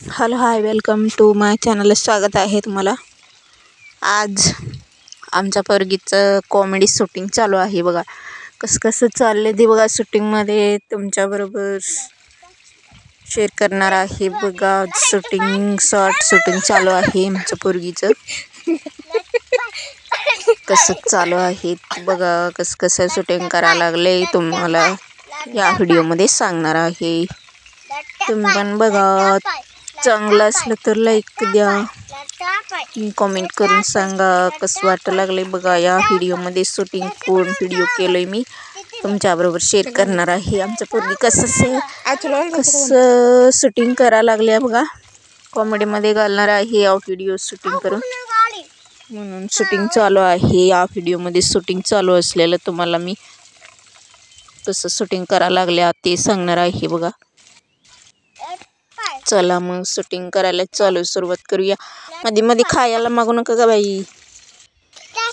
Hello hi welcome to my channel. स्वागत आहे तुम्हाला. आज आमच्या पोरगीचं कॉमेडी शूटिंग चालू आहे. बघा कसं चाललंय ते बघा. शूटिंगमध्ये तुमच्याबरोबर शेअर करणार आहे. बघा शॉर्ट शूटिंग चालू आहे. आमच्या पोरगीचं कसं चालू आहे बघा. कसं शूटिंग करायला लागले तुम्हाला या व्हिडिओमध्ये सांगणार आहे. तुम्ही पण बघा. चांगलं असलं तर लाईक द्या, कमेंट करून सांगा कसं वाटतं लागले. बघा या व्हिडिओमध्ये शूटिंग कोण व्हिडिओ केलंय मी तुमच्याबरोबर शेअर करणार आहे. आमच्या पोरगी कसं शूटिंग करायला लागले बघा. कॉमेडीमध्ये घालणार आहे या व्हिडिओ शूटिंग करून, म्हणून शूटिंग चालू आहे. या व्हिडिओमध्ये शूटिंग चालू असलेलं तुम्हाला मी कसं शूटिंग करायला लागले ते सांगणार आहे. बघा चला मग शूटिंग करायला सुरुवात करूया. मध्ये मध्ये खायला मागू नका का बाई.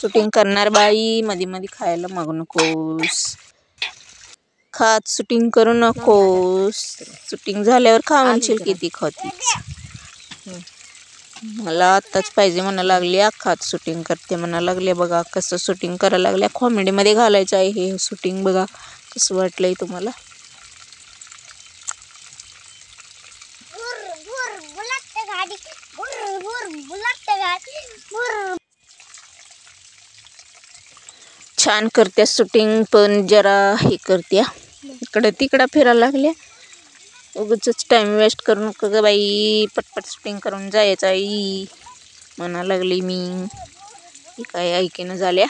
शूटिंग करणार बाई, मध्ये मध्ये खायला मागू नकोस. खात शूटिंग करू नकोस. शूटिंग झाल्यावर खा म्हणशील किती खातीच. मला आत्ताच पाहिजे म्हणा लागल्या. खात शूटिंग करते म्हणा लागले. बघा कसं शूटिंग करायला लागल्या. कॉमेडीमध्ये घालायचं आहे हे शूटिंग. बघा कसं वाटलंय तुम्हाला. छान करत्या शूटिंग, पण जरा हे करत्या इकडं तिकडं फिरायला लागल्या. उगाचच टाइम वेस्ट करू नका ग बाई. पटपट शूटिंग करून जायचं आई म्हणा लागली मी. काय ऐकेनं झाल्या.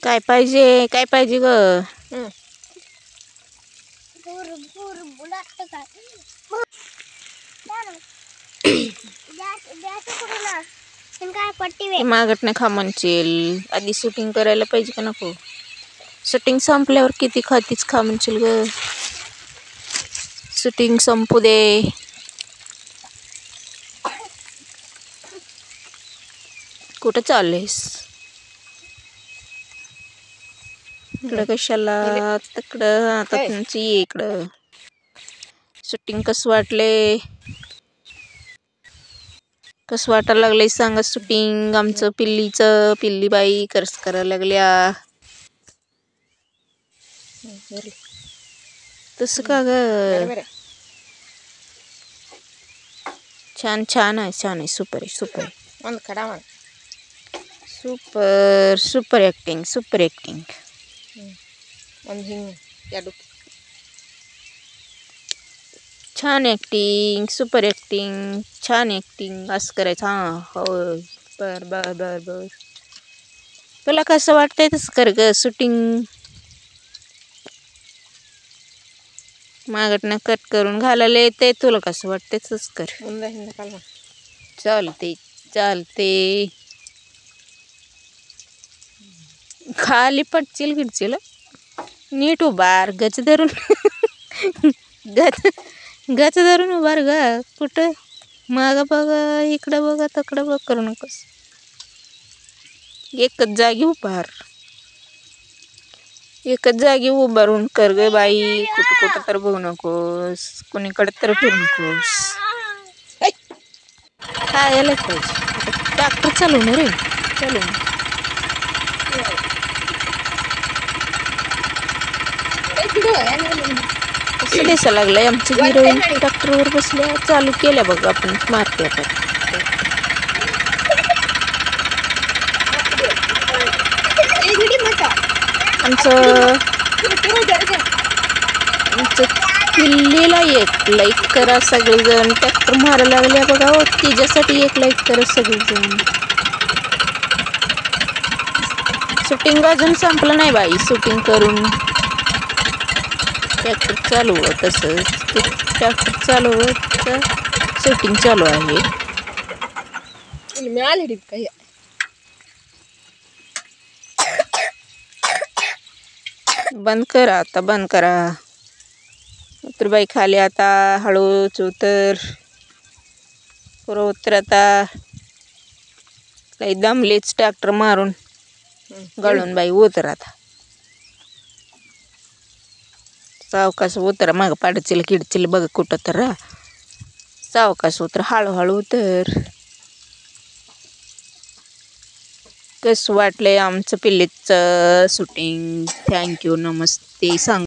काय पाहिजे ग. मागत नाही खा म्हणशील. आधी शूटिंग करायला पाहिजे का नको. शूटिंग संपल्यावर किती खातीच खा म्हणशील ग. शूटिंग संपू दे. कुठं चाललेस. इकडं कशाला तिकडं. आता तुमची इकडं शूटिंग कसं वाटले. कसं वाटायला लागलंय सांगा शूटिंग. आमचं पिल्ली बाई कसं करायला लागल्या. तसं का ग. छान आहे. सुपर आहे. Super acting. छान ॲक्टिंग. Super acting. छान ॲक्टिंग असं करायचं. हां होय. बर तुला कसं वाटतंय तसं कर ग शूटिंग. मागटनं कट करून घालायला येते. तुला कसं वाटतंय तसंच कर. चालते. खाली पडचिल गिडचिल. नीट उभार. गच धरून उभार ग. कुठं मागं बघा, इकडं बघा, तकडं बघ करू नकोस. एकच जागी उभारून कर ग बाई. कुठं तर बघू नकोस. कुणीकडे तर फिरू नकोस. खायला पाहिजे. ट्रॅक्टर चालवणार रे. कसं दिसायला लागलंय. आमची हिरोईन ट्रॅक्टरवर बसल्या. चालू केल्या बघा. आपण मारते आता. आमचं पिल्लीला एक लाईक करा सगळेजण. ट्रॅक्टर मारायला लागल्या बघा. तिच्यासाठी एक लाईक करा सगळेजण. शूटिंग अजून संपलं नाही बाई. शूटिंग करून ट्रॅक्टर चालू तसंच ट्रॅक्टर चालू शूटिंग चालू आहे. बंद करा. उतर बाई खाली आता, हळूच उतर. पुरं उतर आता. काही दमलीच ट्रॅक्टर मारून गळून बाई उतर आता. सावकाश उतर, मग पाडचिल किडचिल बघ कुठं तर. सावकाश उतर, हळूहळू उतर. कसं वाटलंय आमचं पिल्लीचं शूटिंग? थँक्यू, नमस्ते सांग.